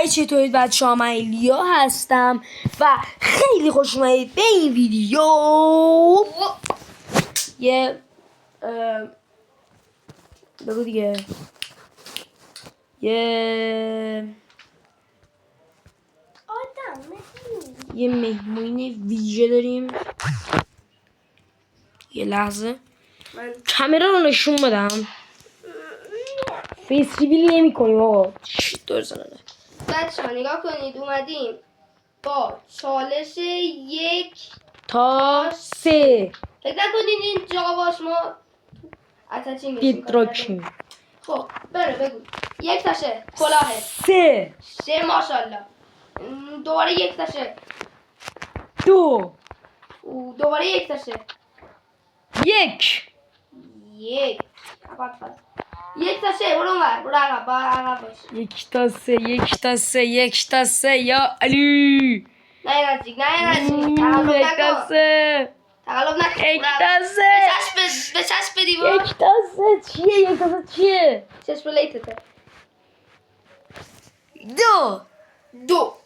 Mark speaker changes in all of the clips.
Speaker 1: چطورید بچه ها؟ من ایلیا هستم و خیلی خوش اومدید به این ویدیو. یه بگو دیگه. یه مهمون ویژه داریم. یه لحظه من کامera رو نشون بدم. فیس ریویل نمی کنیم آقا.
Speaker 2: بچه ها نگاه کنید، اومدیم با چالش 1
Speaker 1: تا 3
Speaker 2: فکر نکنید این جا باش ما اتچین
Speaker 1: دیتراکشن.
Speaker 2: خب بگو 1 تاشه کلاهه
Speaker 1: 3
Speaker 2: ماشاءالله. دوباره 1 تاشه
Speaker 1: 2
Speaker 2: دوباره 1 تاشه
Speaker 1: 1
Speaker 2: 1 تاشه. برو عقب باش.
Speaker 1: 1 تا 3 1 تا 3 یا علی.
Speaker 2: نه نزدیک
Speaker 1: 1 تا 3
Speaker 2: تقلب نکن.
Speaker 1: 1 تا 3
Speaker 2: به چشم دیوار.
Speaker 1: 1 تا 3 چیه؟ 1 تا 3 چیه؟
Speaker 2: چشم لیتته.
Speaker 1: 2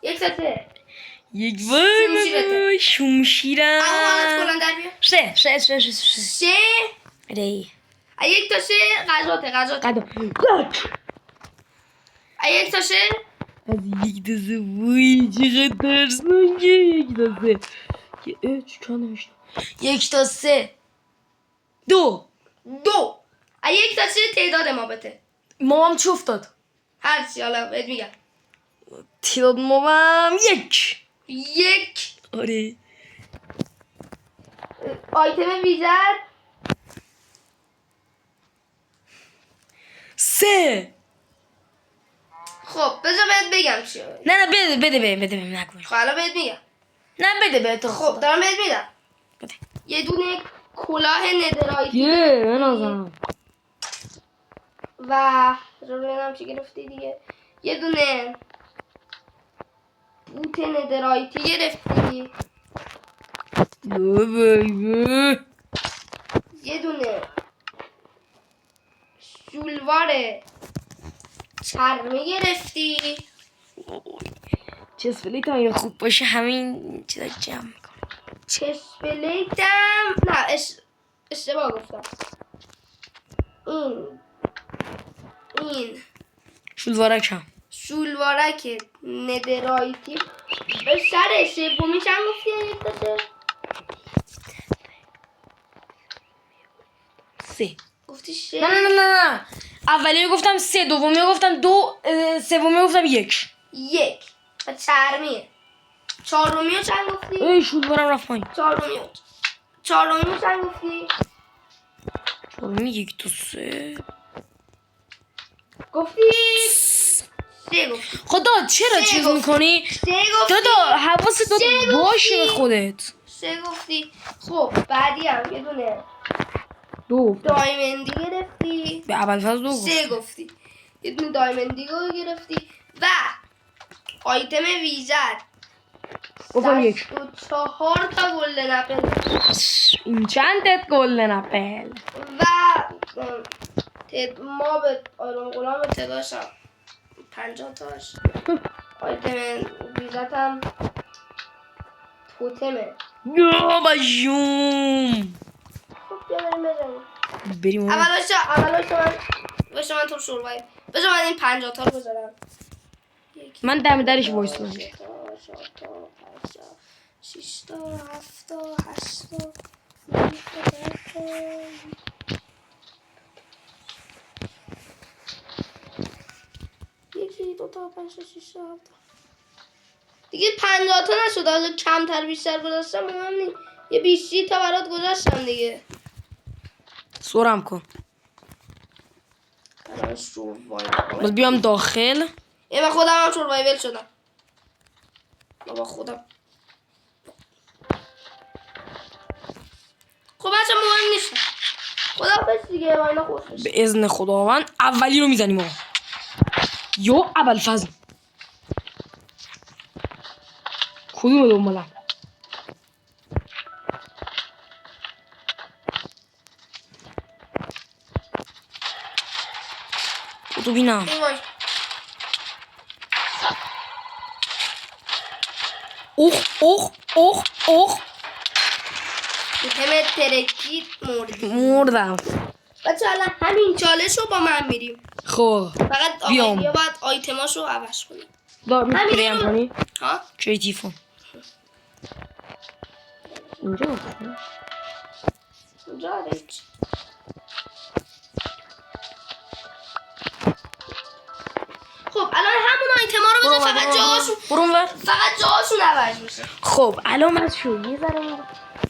Speaker 2: 1 تا 3
Speaker 1: 1 وای شمشیرم.
Speaker 2: اما حالت کلان در بیا.
Speaker 1: 3 ری
Speaker 2: 1 تاشه غذاته. 1 تاشه
Speaker 1: از 1 تا 3 وای چقدر ترسناکه. 1 تا 3 چرا نمیشتم. 1 تا 3 2
Speaker 2: 1 تاشه تعداد ما بته.
Speaker 1: مامام چی افتاد؟
Speaker 2: هرچی حالا بهت میگم.
Speaker 1: تعداد مامام
Speaker 2: 1
Speaker 1: آره.
Speaker 2: آیتم ویزر
Speaker 1: 3
Speaker 2: خب بذار بهت بگم چی.
Speaker 1: نه بده نکن.
Speaker 2: خب الان بهت میگم.
Speaker 1: نه بده تو.
Speaker 2: خب دارم بهت میدم.
Speaker 1: بده.
Speaker 2: یه دونه کلاه ندرایتی
Speaker 1: نازم
Speaker 2: و بذار ببینم چی گرفتی دیگه. یه دونه بوت ندرایتی گرفتی. یه دونه شلوار چرمی گرفتی.
Speaker 1: چسبلیت هم یه خوب باشه همین چیزا جمع میکنم.
Speaker 2: چسبلیتم نه اشتباه گفتم. این شلوارک ندرایتی به سر سومی چند گفتی؟ 1 تا
Speaker 1: 3
Speaker 2: گفتی 3.
Speaker 1: نه اولی گفتم 3 دومی گفتم 2 سومی گفتم 1
Speaker 2: و چرمیه. 4می رو چند گفتی؟
Speaker 1: ای شلوارم رفت پایین.
Speaker 2: 4می رو چند گفتی؟
Speaker 1: 1 تا 3
Speaker 2: گفتی 3 گفتی.
Speaker 1: خدا چرا چیز میکنی؟
Speaker 2: 3 گفتی.
Speaker 1: دادا حواست باشه به خودت.
Speaker 2: 3 گفتی. خب بعدی هم یه دونه
Speaker 1: 2
Speaker 2: دایمندی گرفتی.
Speaker 1: به اول فاز 2
Speaker 2: 3 گفتی. یه دونه دایمندی رو گرفتی و آیتم ویزر
Speaker 1: گفتم 1
Speaker 2: 4 تا گلدن اپل.
Speaker 1: این چندت گلدن اپل
Speaker 2: و ما به آرام غلام تعدادش 50 تاش. آیتم ویزتم توتمه.
Speaker 1: باشوم.
Speaker 2: خب بیا
Speaker 1: بریم
Speaker 2: اولش من تو شروع بذار من این 50 تا رو بذارم.
Speaker 1: من دم درش وایس کنم.
Speaker 2: 6 تا 7 تا 8 تا 9 تا 1 2 تا 5 تا 6 تا 7 تا دیگه 50 تا نشد. حالا کمتر بیشتر گذاشتم مهم نیست. یه 20 تا برات گذاشتم دیگه.
Speaker 1: سرم کن. باز بیام داخل.
Speaker 2: من خودم هم سروایول شدم. بابا خودم. خب بچه مهم نیست. خداحافظ دیگه. با اینا خوش بشه.
Speaker 1: به اذن خداوند اولی رو میزنیم آقا. یا ابوالفضل کدوم دنبالم؟ تو بینم اوه
Speaker 2: همه ترکید مردی.
Speaker 1: مردم.
Speaker 2: بچه الان همین چالش رو با من میریم.
Speaker 1: خب
Speaker 2: فقط
Speaker 1: بیام.
Speaker 2: آقاییه باید آیتماشو عوض کنیم.
Speaker 1: میتونی هم کنی؟
Speaker 2: ها؟
Speaker 1: چه تیفون اینجا
Speaker 2: اونجا هیچ. خب الان همون آیتما رو بده فقط جاهاشون فقط جاهاشون عوض میشه.
Speaker 1: خب الان من شو یه ذره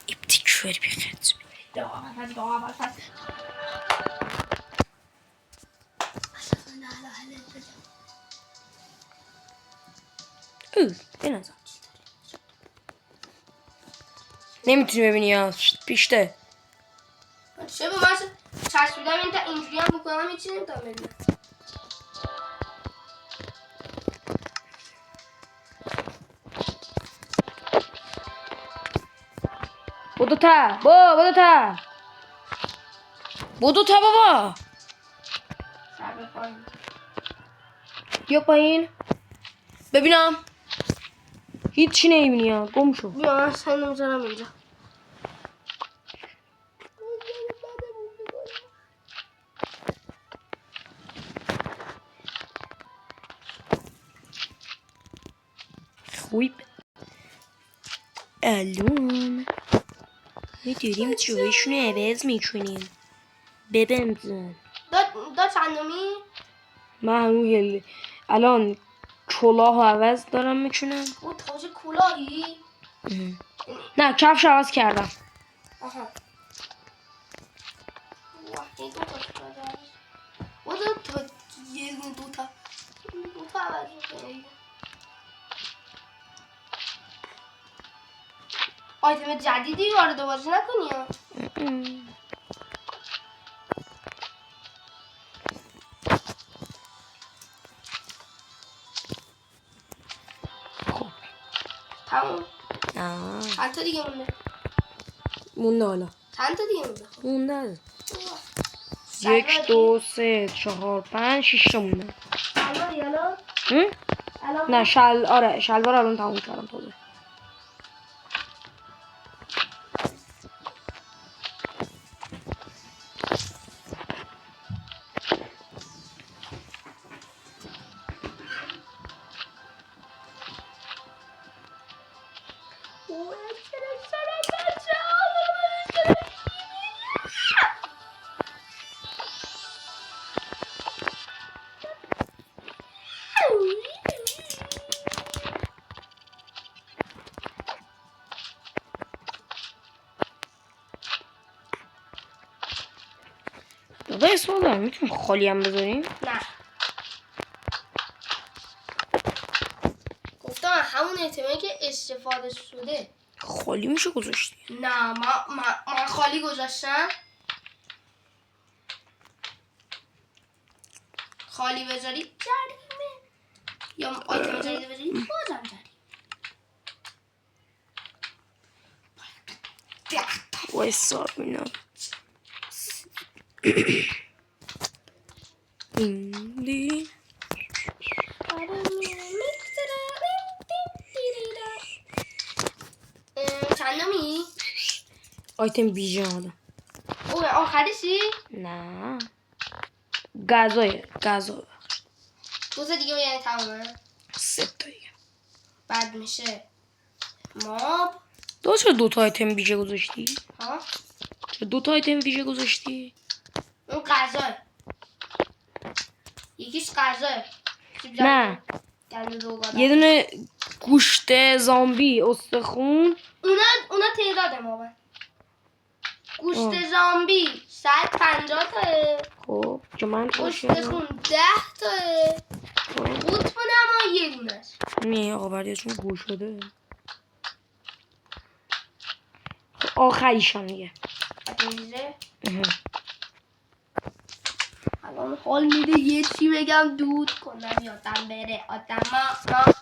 Speaker 1: ابتکار بخط بنظر نمیتونی ببینی یا پیشته
Speaker 2: چه به من چشمیدم اینجوری هم بکنم هیچی نمیتونم ببینم.
Speaker 1: بودو تا بابا
Speaker 2: سر به پایین.
Speaker 1: بیا پایین ببینم هیچی نمیبینی یا گم شو.
Speaker 2: بیا من سنو میذارم اینجا.
Speaker 1: خویب الان میداریم جایشون رو عوض میکنیم ببینم
Speaker 2: دا چندمی؟
Speaker 1: من الان کلاه رو عوض دارم میکنم.
Speaker 2: او تاج کلاهی؟
Speaker 1: نه کفش عوض کردم.
Speaker 2: آها واه این دو تا شده. او دو تا یه دو تا عوض میکنه. آیتم جدیدی وارد بازی نکنی ها.
Speaker 1: خب
Speaker 2: تموم.
Speaker 1: نه
Speaker 2: چند تا دیگه
Speaker 1: مونده حالا
Speaker 2: چند تا دیگه
Speaker 1: مونده 1 2 3 4 5 6 تا مونده.
Speaker 2: الان
Speaker 1: نه شلوار الان تموم کردم تازه. دادا اسم دارم میتونیم خالی هم بذاریم؟
Speaker 2: نه گفتم همون اعتماعی که استفاده شده
Speaker 1: خالی میشه گذاشتی؟
Speaker 2: نه من خالی گذاشتم. خالی بذاری جریمه یا آیتم جدید بذاری بازم جریمه.
Speaker 1: وایسا ببینم دی
Speaker 2: چندمی؟
Speaker 1: آیتم ویژه آدم.
Speaker 2: اوه آخریشی؟
Speaker 1: نه غذا
Speaker 2: دو تا دیگه یعنی تمومه.
Speaker 1: 3 تا دیگه.
Speaker 2: بعد میشه ماب.
Speaker 1: چرا 2 تا آیتم ویژه گذاشتی؟
Speaker 2: ها؟
Speaker 1: چرا 2 تا آیتم ویژه گذاشتی؟
Speaker 2: اون غذاه یکیش غذاه.
Speaker 1: نه یه دونه گوشت زامبی استخون
Speaker 2: اونا تعداد مابه. گوشت زامبی 150 تاه.
Speaker 1: خب که من
Speaker 2: استخون 10 تاه. قطب نما یه دونه است.
Speaker 1: نه آقا بردیشون گوش شده. آخریشم دیگه
Speaker 2: الان حال میده یه چی بگم دود کنم یادم بره آدم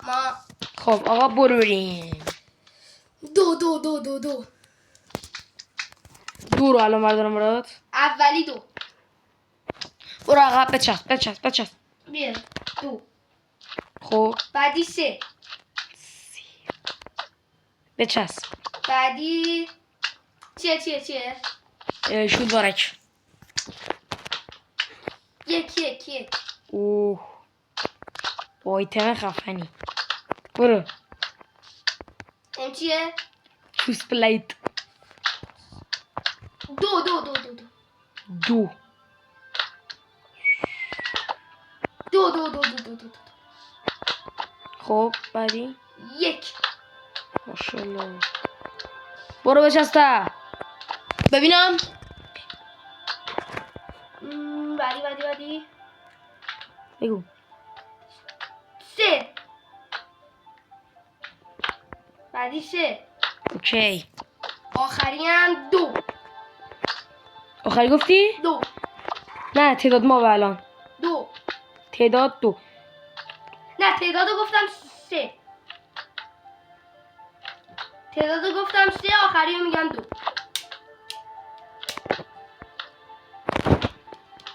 Speaker 2: ما
Speaker 1: خب آقا بروریم
Speaker 2: دو
Speaker 1: رو الان بردارم برات.
Speaker 2: اولی 2
Speaker 1: برو عقب بچست
Speaker 2: بیا 2
Speaker 1: خب
Speaker 2: بعدی 3
Speaker 1: بچسب.
Speaker 2: بعدی چیه
Speaker 1: شود بارک.
Speaker 2: یک
Speaker 1: اوه با آیتم خفنی. برو.
Speaker 2: این چیه؟
Speaker 1: چوز پلیت.
Speaker 2: دو
Speaker 1: خب بعدی
Speaker 2: یک.
Speaker 1: ماشاءالله. برو بچسته. ببینم.
Speaker 2: بعدی
Speaker 1: بگو.
Speaker 2: سه. بعدی سه.
Speaker 1: اوکی.
Speaker 2: آخری هم دو.
Speaker 1: آخری گفتی؟
Speaker 2: دو.
Speaker 1: نه تعداد ما به الان.
Speaker 2: دو.
Speaker 1: تعداد دو.
Speaker 2: نه تعدادو گفتم سه. آخری رو میگم دو.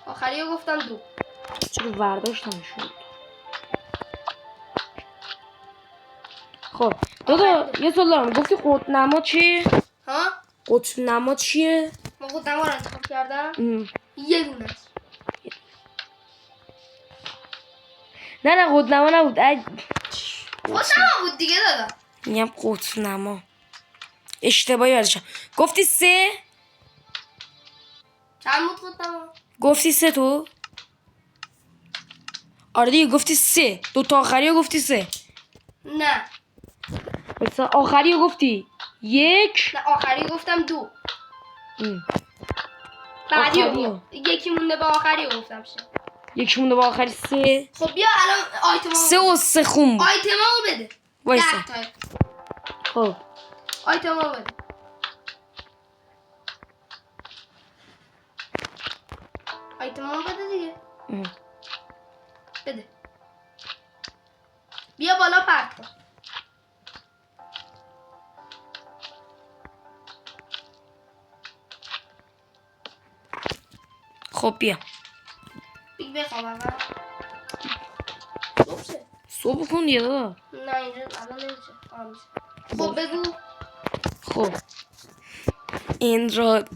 Speaker 2: آخری رو گفتم دو.
Speaker 1: چرا ورداشتم شد. خب دادا یه سوال دارم. گفتی قطب‌نما چی؟
Speaker 2: ها؟
Speaker 1: قطب‌نما چیه؟
Speaker 2: من قطب‌نما رو انتخاب کردم. یه دونه است.
Speaker 1: نه قطب‌نما نبود.
Speaker 2: قطب‌نما بود دیگه دادا.
Speaker 1: میگم قطب‌نما. اشتباهی یادشم. گفتی سه؟
Speaker 2: چند بود قطب‌نما؟
Speaker 1: گفتی سه تو؟ آره دیگه گفتی سه. دو تا آخری رو گفتی سه.
Speaker 2: نه.
Speaker 1: مثلا آخری رو گفتی یک.
Speaker 2: نه آخری گفتم دو.
Speaker 1: ام.
Speaker 2: بعدی
Speaker 1: آخری
Speaker 2: رو یکی مونده به آخری رو گفتم سه.
Speaker 1: یکی مونده با آخری سه.
Speaker 2: خب بیا الان آیتمامو
Speaker 1: سه و سه خون بود.
Speaker 2: آیتمامو بده.
Speaker 1: وایسا.
Speaker 2: 10 تا.
Speaker 1: خب
Speaker 2: آیتمامو بده. آیتمامو بده دیگه. بده. بیا بالا پرت کن.
Speaker 1: خب بیا.
Speaker 2: بخواب اول.
Speaker 1: صبح کن دیگه دادا.
Speaker 2: نه اینجا الان نمیشه. خب بگو.
Speaker 1: خب اندراد.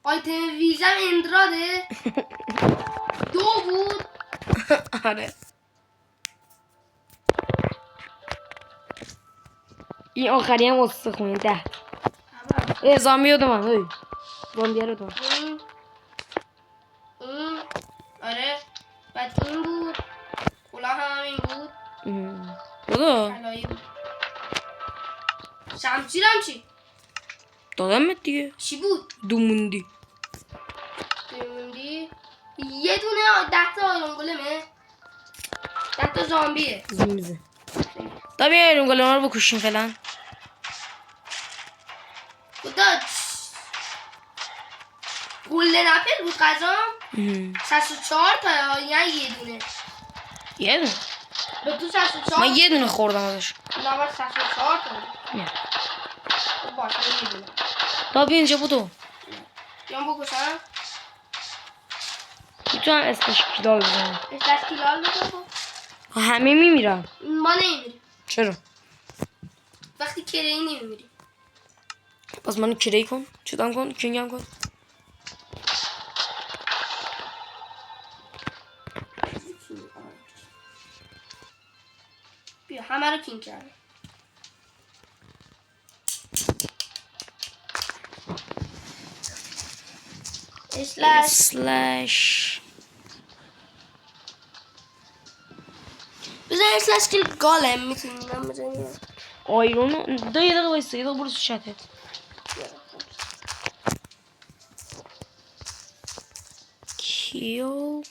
Speaker 2: آیتم ویژم اندراده. 2 بود.
Speaker 1: آره این آخری هم استخونه 10. زامبی رو دوان. زامبی رو دوان.
Speaker 2: این آره. بعد این بود. کلاه هم این بود.
Speaker 1: دادا
Speaker 2: طلایی بود. شمشیرم چی؟
Speaker 1: دادمت دیگه.
Speaker 2: چی بود؟
Speaker 1: دوموندی.
Speaker 2: یه دونه 10 تا آیرون گلمه. 10 تا زامبیه.
Speaker 1: زومزه. دا بیا ایرون گلم رو بکشیم فعلا.
Speaker 2: خدا گله نپل بود قضام. 64 تا یعنی یه دونه.
Speaker 1: یه دونه
Speaker 2: به تو 64
Speaker 1: من یه دونه خوردم ازش.
Speaker 2: نه من 64 تا
Speaker 1: نه
Speaker 2: باشه یه دونه.
Speaker 1: دا بیا اینجا بودو.
Speaker 2: بیام بکشم.
Speaker 1: میتونم اسمش کیلال بزنم.
Speaker 2: اسمش کیلال بزن.
Speaker 1: همه میمیرم.
Speaker 2: ما نمیمیریم.
Speaker 1: چرا؟
Speaker 2: وقتی کری نمیمیریم.
Speaker 1: پس منو کری کن. چطور کن؟ کینگم کن.
Speaker 2: بیا همه رو کینگ کردم.
Speaker 1: اسلش
Speaker 2: بزن اسلش که گالم میتونیم بزنیم.
Speaker 1: آیرون دا یه دقیقه بایسته. یه دقیقه برو تو چتت. کیو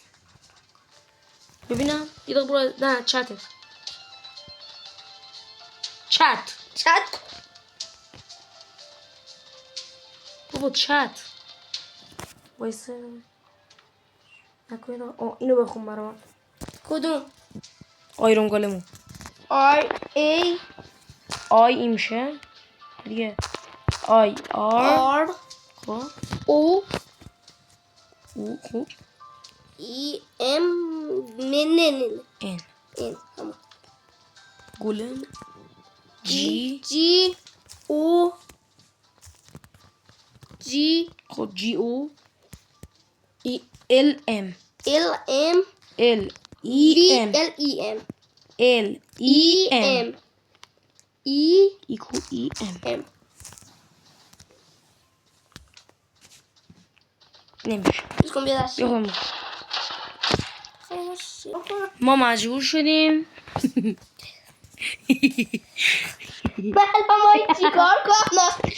Speaker 1: ببینم. یه دقیقه برو. نه چتت. چت بابا چت وایسه. نکنید اینو بخون برام.
Speaker 2: کدوم؟
Speaker 1: آیرون گالمو.
Speaker 2: آی ای
Speaker 1: آی میشه دیگه. آی
Speaker 2: آر
Speaker 1: خب
Speaker 2: او
Speaker 1: خوب
Speaker 2: ای ام نه
Speaker 1: این
Speaker 2: این همون
Speaker 1: گلم جی
Speaker 2: جی او جی
Speaker 1: خب جی او ال ام
Speaker 2: ال ام
Speaker 1: ال
Speaker 2: وی
Speaker 1: ای ام
Speaker 2: ال ای ام
Speaker 1: ال ای
Speaker 2: ای
Speaker 1: ام
Speaker 2: ام ای
Speaker 1: ایکو ای ام
Speaker 2: ام
Speaker 1: نمیشه
Speaker 2: چیز کن بیا دست
Speaker 1: بخون ما مجبور شدیم
Speaker 2: بله ما چیکار کنم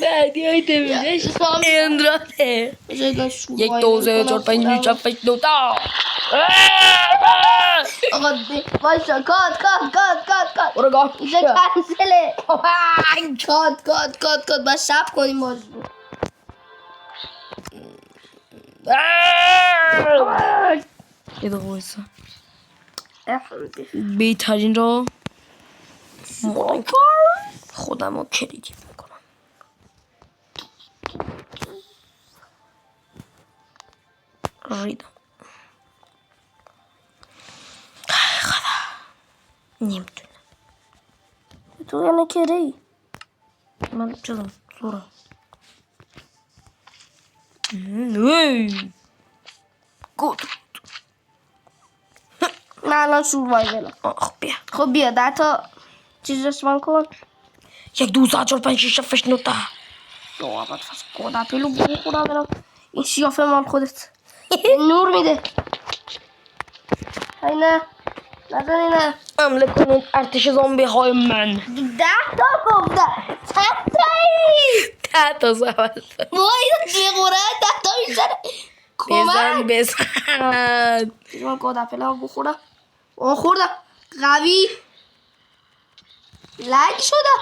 Speaker 1: بعدی های تمیزش اندراته 1 2 3 4 5 6 7 8 9 تا
Speaker 2: آقا وایسا کات
Speaker 1: برو گام
Speaker 2: اینجا کنسله کات باید سب کنیم باز
Speaker 1: یه دقیقه بایستا بهترین را خودم رو کلیدی میکنم ریدم نمیتونم
Speaker 2: تو یعنی کری
Speaker 1: من چیزم زورم گود
Speaker 2: من الان سوروایولم
Speaker 1: خب بیا
Speaker 2: خب بیا 10 تا چیز رسمان کن
Speaker 1: 1 2 3 4 5 6 7 8 9 تا
Speaker 2: یا اول فصل کن پلو بخورم برم این سیافه مال خودت نور میده های نه نزنی نه
Speaker 1: حمله کنید ارتش زامبی های من
Speaker 2: 10 تا گفتم چند تایی
Speaker 1: 10 تا زبط
Speaker 2: وای دیگوره 10 تا میزنه کمک
Speaker 1: بزن
Speaker 2: من گادا پلا بخورم خوردم قوی لگ شدم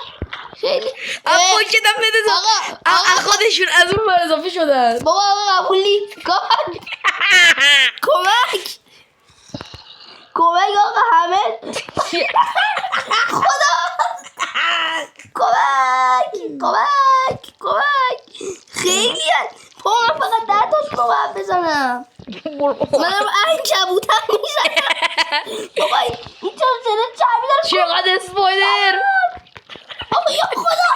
Speaker 2: خیلی
Speaker 1: اما که دم نده تو خودشون از اون بر اضافه شدن
Speaker 2: بابا قبولی کمک آقا همه خدا کمک خیلی با من فقط 10 تاش رو باید بزنم منم عنکبوتم میزنم بابا این چرا چرمی داره
Speaker 1: چقدر اسپایدر
Speaker 2: آقا یا خدا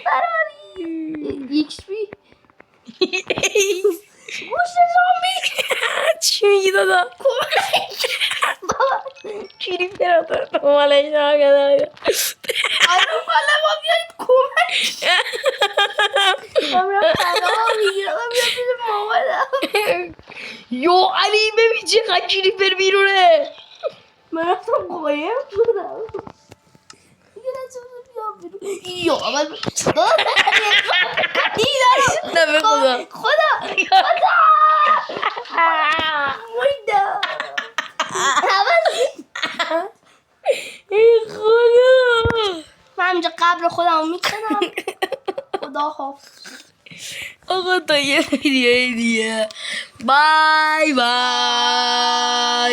Speaker 2: فراری XP گوشت زامبی
Speaker 1: چی میگی دادا چیری پراتر دومالش ناگه
Speaker 2: آنو بالا ما بیایید کمک من میرم پناه میگیرم من میرم پیش مامانم
Speaker 1: یو علی ببین چقدر چیری پر بیرونه
Speaker 2: من رفتم قایم شدم دیگه نتونم بیام بیرون یا اول
Speaker 1: نه به خدا
Speaker 2: مویدم
Speaker 1: ای خدا
Speaker 2: من اینجا قبر خودم میکنم خدا حافظ
Speaker 1: آقا تا یه ویدیوی دیگه بای بای